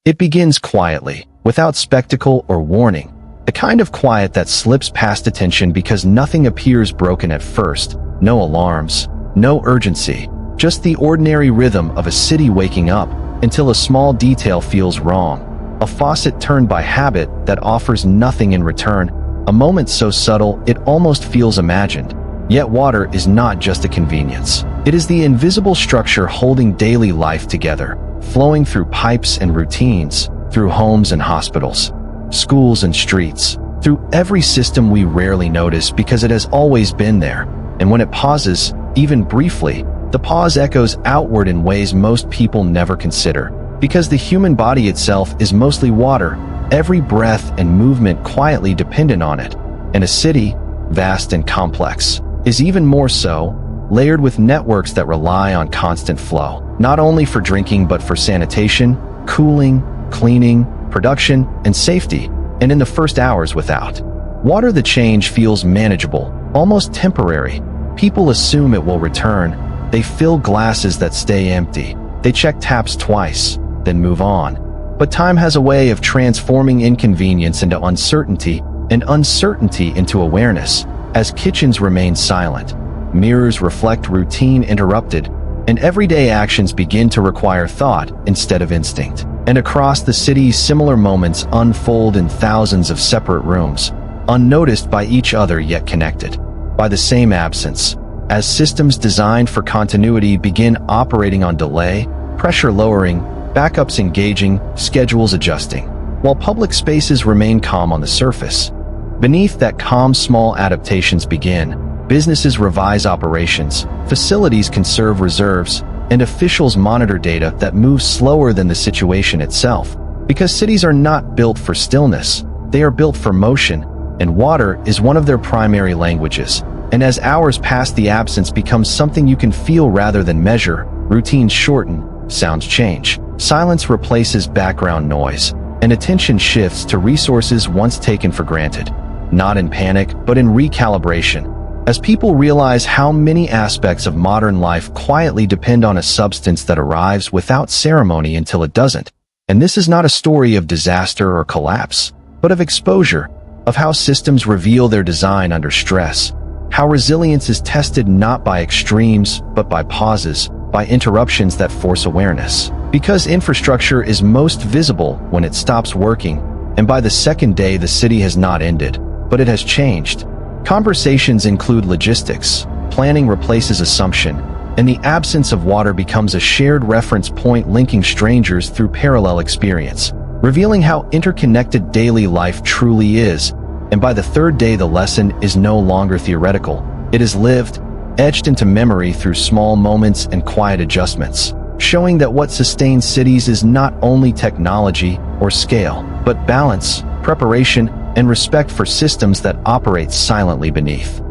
It begins quietly, without spectacle or warning, the kind of quiet that slips past attention because nothing appears broken at first. No alarms, no urgency, just the ordinary rhythm of a city waking up until a small detail feels wrong. A faucet turned by habit that offers nothing in return, a moment so subtle it almost feels imagined. Yet water is not just a convenience. It is the invisible structure holding daily life together, flowing through pipes and routines, through homes and hospitals, schools and streets, through every system we rarely notice because it has always been there. And when it pauses, even briefly, the pause echoes outward in ways most people never consider. Because the human body itself is mostly water, every breath and movement quietly dependent on it. And a city, vast and complex, is even more so, layered with networks that rely on constant flow, not only for drinking but for sanitation, cooling, cleaning, production, and safety. And in the first hours without water, the change feels manageable, almost temporary. People assume it will return. They fill glasses that stay empty. They check taps twice, then move on. But time has a way of transforming inconvenience into uncertainty, and uncertainty into awareness. As kitchens remain silent, mirrors reflect routine interrupted, and everyday actions begin to require thought instead of instinct. And across the city, similar moments unfold in thousands of separate rooms, unnoticed by each other yet connected by the same absence. As systems designed for continuity begin operating on delay, pressure lowering, backups engaging, schedules adjusting, while public spaces remain calm on the surface. Beneath that calm, small adaptations begin. Businesses revise operations, facilities conserve reserves, and officials monitor data that moves slower than the situation itself. Because cities are not built for stillness, they are built for motion, and water is one of their primary languages. And as hours pass, the absence becomes something you can feel rather than measure. Routines shorten, sounds change, silence replaces background noise, and attention shifts to resources once taken for granted. Not in panic, but in recalibration. As people realize how many aspects of modern life quietly depend on a substance that arrives without ceremony until it doesn't. And this is not a story of disaster or collapse, but of exposure, of how systems reveal their design under stress, how resilience is tested not by extremes, but by pauses, by interruptions that force awareness. Because infrastructure is most visible when it stops working, and by the second day the city has not ended, but it has changed. Conversations include logistics, planning replaces assumption, and the absence of water becomes a shared reference point linking strangers through parallel experience, revealing how interconnected daily life truly is. And by the third day, the lesson is no longer theoretical. It is lived, etched into memory through small moments and quiet adjustments, showing that what sustains cities is not only technology or scale, but balance, preparation, and respect for systems that operate silently beneath.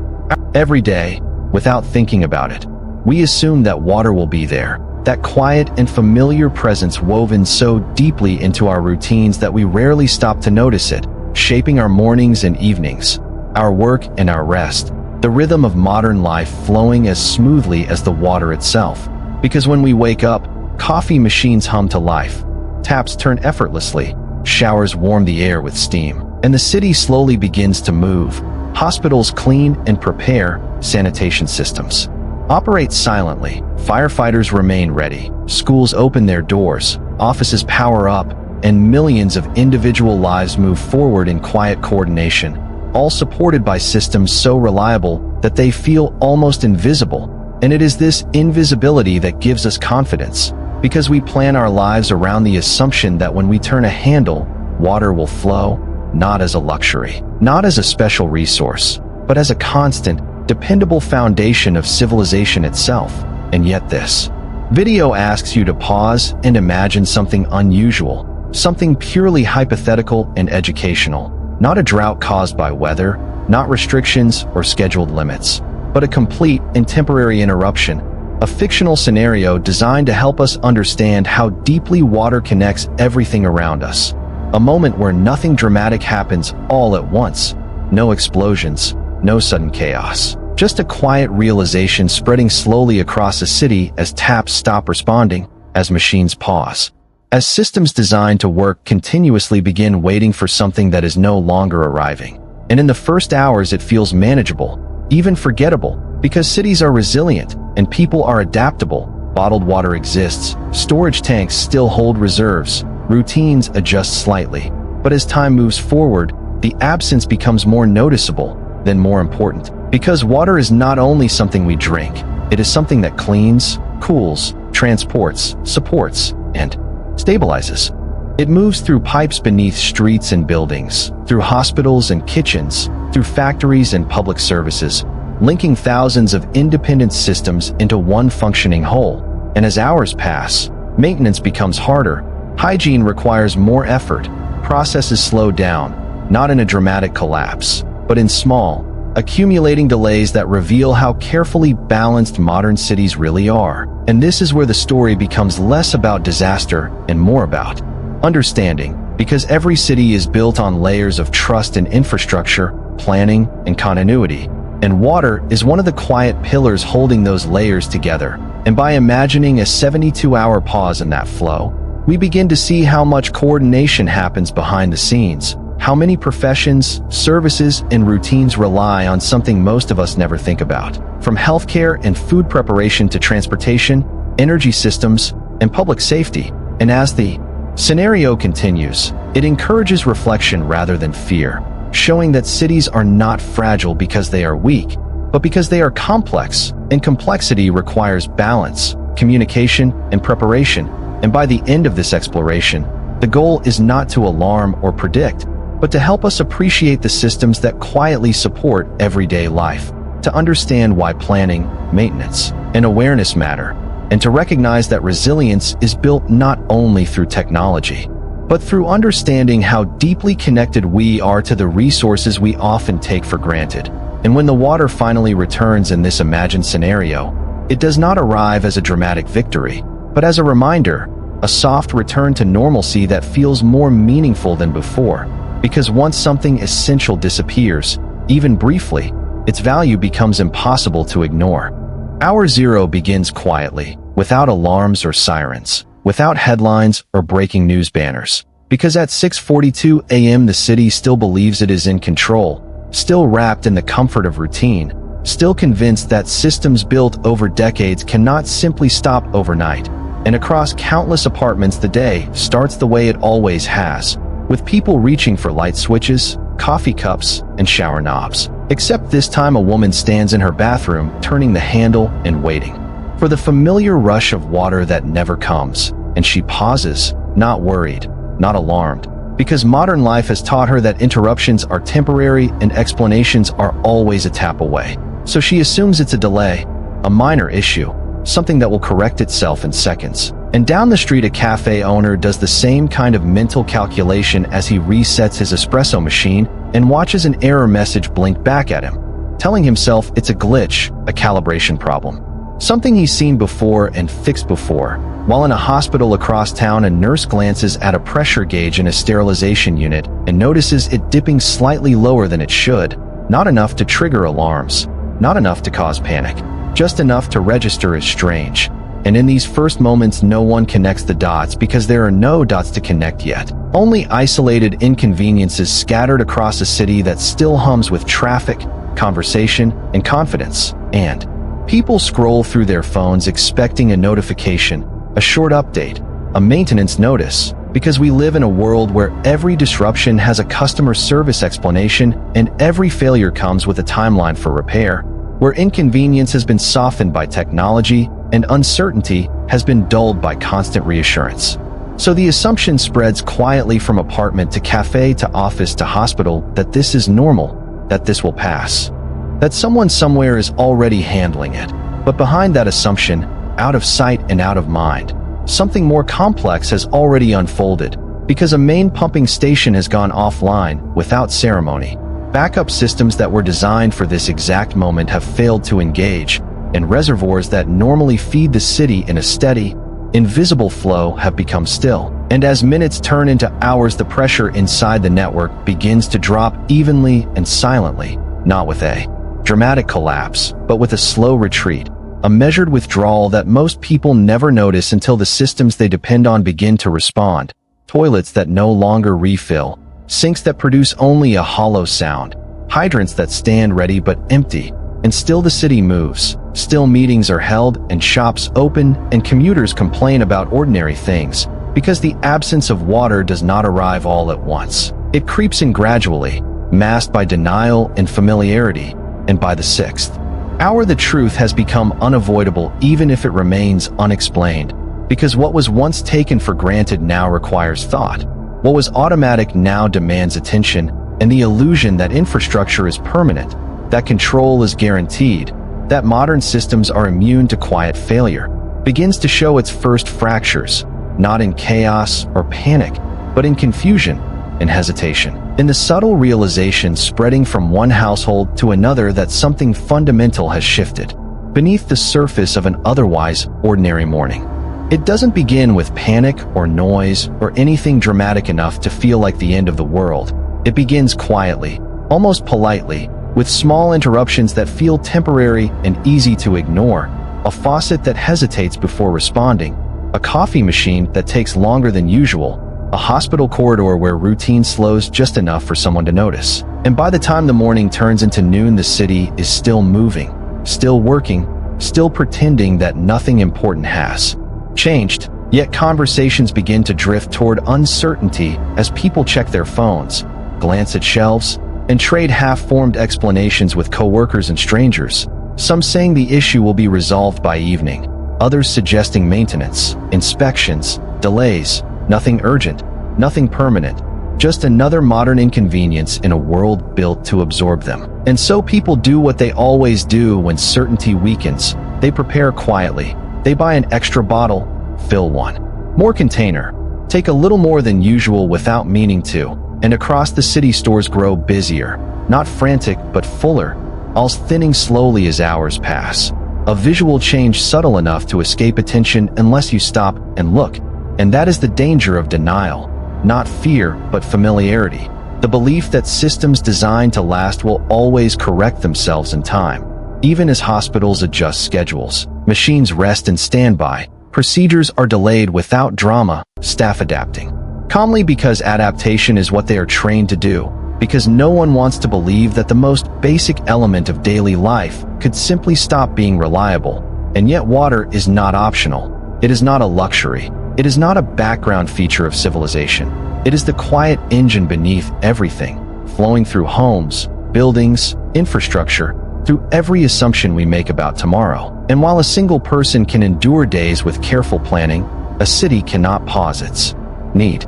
Every day, without thinking about it, we assume that water will be there, that quiet and familiar presence woven so deeply into our routines that we rarely stop to notice it, shaping our mornings and evenings, our work and our rest, the rhythm of modern life flowing as smoothly as the water itself. Because when we wake up, coffee machines hum to life, taps turn effortlessly, showers warm the air with steam, and the city slowly begins to move. Hospitals clean and prepare, sanitation systems operate silently, firefighters remain ready, schools open their doors, offices power up, and millions of individual lives move forward in quiet coordination, all supported by systems so reliable that they feel almost invisible. And it is this invisibility that gives us confidence, because we plan our lives around the assumption that when we turn a handle, water will flow, not as a luxury, not as a special resource, but as a constant, dependable foundation of civilization itself. And yet this video asks you to pause and imagine something unusual, something purely hypothetical and educational. Not a drought caused by weather, not restrictions or scheduled limits, but a complete and temporary interruption, a fictional scenario designed to help us understand how deeply water connects everything around us. A moment where nothing dramatic happens all at once, no explosions, no sudden chaos, just a quiet realization spreading slowly across a city as taps stop responding, as machines pause, as systems designed to work continuously begin waiting for something that is no longer arriving. And in the first hours it feels manageable, even forgettable, because cities are resilient and people are adaptable. Bottled water exists, storage tanks still hold reserves, routines adjust slightly. But as time moves forward, the absence becomes more noticeable, then more important. Because water is not only something we drink, it is something that cleans, cools, transports, supports, and stabilizes. It moves through pipes beneath streets and buildings, through hospitals and kitchens, through factories and public services, linking thousands of independent systems into one functioning whole. And as hours pass, maintenance becomes harder, hygiene requires more effort, processes slow down, not in a dramatic collapse, but in small, accumulating delays that reveal how carefully balanced modern cities really are. And this is where the story becomes less about disaster and more about understanding, because every city is built on layers of trust and infrastructure, planning, and continuity. And water is one of the quiet pillars holding those layers together. And by imagining a 72-hour pause in that flow, we begin to see how much coordination happens behind the scenes, how many professions, services, and routines rely on something most of us never think about. From healthcare and food preparation to transportation, energy systems, and public safety. And as the scenario continues, it encourages reflection rather than fear, showing that cities are not fragile because they are weak, but because they are complex, and complexity requires balance, communication, and preparation. And by the end of this exploration, the goal is not to alarm or predict, but to help us appreciate the systems that quietly support everyday life, to understand why planning, maintenance, and awareness matter, and to recognize that resilience is built not only through technology, but through understanding how deeply connected we are to the resources we often take for granted. And when the water finally returns in this imagined scenario, it does not arrive as a dramatic victory, but as a reminder, a soft return to normalcy that feels more meaningful than before. Because once something essential disappears, even briefly, its value becomes impossible to ignore. Hour zero begins quietly, without alarms or sirens, without headlines or breaking news banners. Because at 6:42 a.m. the city still believes it is in control, still wrapped in the comfort of routine, still convinced that systems built over decades cannot simply stop overnight. And across countless apartments the day starts the way it always has, with people reaching for light switches, coffee cups, and shower knobs. Except this time a woman stands in her bathroom, turning the handle and waiting for the familiar rush of water that never comes. And she pauses, not worried, not alarmed, because modern life has taught her that interruptions are temporary and explanations are always a tap away. So she assumes it's a delay, a minor issue, something that will correct itself in seconds. And down the street a cafe owner does the same kind of mental calculation as he resets his espresso machine and watches an error message blink back at him, telling himself it's a glitch, a calibration problem, something he's seen before and fixed before. While in a hospital across town, a nurse glances at a pressure gauge in a sterilization unit and notices it dipping slightly lower than it should, not enough to trigger alarms, not enough to cause panic, just enough to register as strange. And in these first moments no one connects the dots because there are no dots to connect yet. Only isolated inconveniences scattered across a city that still hums with traffic, conversation, and confidence. And people scroll through their phones expecting a notification, a short update, a maintenance notice, because we live in a world where every disruption has a customer service explanation and every failure comes with a timeline for repair, where inconvenience has been softened by technology and uncertainty has been dulled by constant reassurance. So the assumption spreads quietly from apartment to cafe to office to hospital that this is normal, that this will pass, that someone somewhere is already handling it. But behind that assumption, out of sight and out of mind, something more complex has already unfolded, because a main pumping station has gone offline without ceremony. Backup systems that were designed for this exact moment have failed to engage, and reservoirs that normally feed the city in a steady, invisible flow have become still. And as minutes turn into hours, the pressure inside the network begins to drop evenly and silently, not with a dramatic collapse, but with a slow retreat, a measured withdrawal that most people never notice until the systems they depend on begin to respond. Toilets that no longer refill, sinks that produce only a hollow sound, hydrants that stand ready but empty, and still the city moves. Still meetings are held and shops open and commuters complain about ordinary things because the absence of water does not arrive all at once. It creeps in gradually, masked by denial and familiarity, and by the sixth hour the truth has become unavoidable even if it remains unexplained, because what was once taken for granted now requires thought. What was automatic now demands attention, and the illusion that infrastructure is permanent, that control is guaranteed, that modern systems are immune to quiet failure, begins to show its first fractures, not in chaos or panic, but in confusion and hesitation, in the subtle realization spreading from one household to another that something fundamental has shifted beneath the surface of an otherwise ordinary morning. It doesn't begin with panic or noise or anything dramatic enough to feel like the end of the world. It begins quietly, almost politely, with small interruptions that feel temporary and easy to ignore, a faucet that hesitates before responding, a coffee machine that takes longer than usual, a hospital corridor where routine slows just enough for someone to notice. And by the time the morning turns into noon, the city is still moving, still working, still pretending that nothing important has changed. Yet conversations begin to drift toward uncertainty as people check their phones, glance at shelves, and trade half-formed explanations with coworkers and strangers, some saying the issue will be resolved by evening, others suggesting maintenance, inspections, delays, nothing urgent, nothing permanent, just another modern inconvenience in a world built to absorb them. And so people do what they always do when certainty weakens. They prepare quietly. They buy an extra bottle, fill one more container, take a little more than usual without meaning to, and across the city stores grow busier, not frantic but fuller, all thinning slowly as hours pass. A visual change subtle enough to escape attention unless you stop and look, and that is the danger of denial, not fear but familiarity, the belief that systems designed to last will always correct themselves in time. Even as hospitals adjust schedules, machines rest in standby, procedures are delayed without drama, staff adapting calmly because adaptation is what they are trained to do, because no one wants to believe that the most basic element of daily life could simply stop being reliable. And yet water is not optional. It is not a luxury. It is not a background feature of civilization. It is the quiet engine beneath everything, flowing through homes, buildings, infrastructure, through every assumption we make about tomorrow. And while a single person can endure days with careful planning, a city cannot pause its need.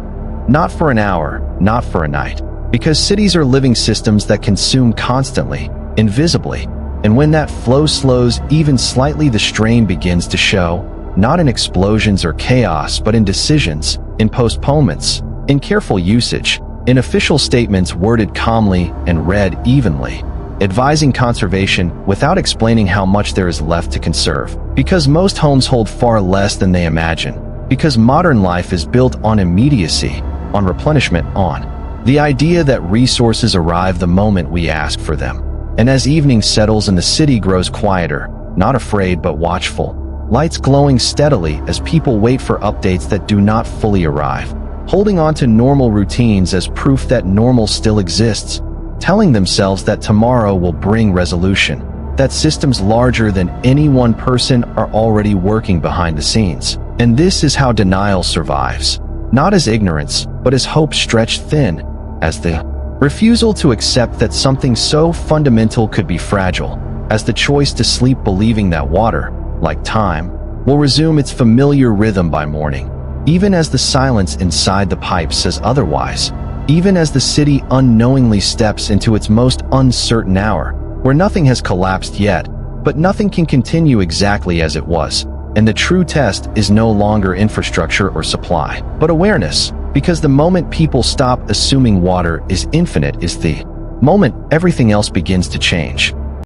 Not for an hour, not for a night. Because cities are living systems that consume constantly, invisibly. And when that flow slows even slightly, the strain begins to show, not in explosions or chaos, but in decisions, in postponements, in careful usage, in official statements worded calmly and read evenly, advising conservation without explaining how much there is left to conserve. Because most homes hold far less than they imagine. Because modern life is built on immediacy, on replenishment, on the idea that resources arrive the moment we ask for them. And as evening settles and the city grows quieter, not afraid but watchful, lights glowing steadily as people wait for updates that do not fully arrive, holding on to normal routines as proof that normal still exists, telling themselves that tomorrow will bring resolution, that systems larger than any one person are already working behind the scenes. And this is how denial survives, not as ignorance, but as hope stretched thin, as the refusal to accept that something so fundamental could be fragile, as the choice to sleep believing that water, like time, will resume its familiar rhythm by morning, even as the silence inside the pipe says otherwise, even as the city unknowingly steps into its most uncertain hour, where nothing has collapsed yet, but nothing can continue exactly as it was. And the true test is no longer infrastructure or supply, but awareness, because the moment people stop assuming water is infinite is the moment everything else begins to change.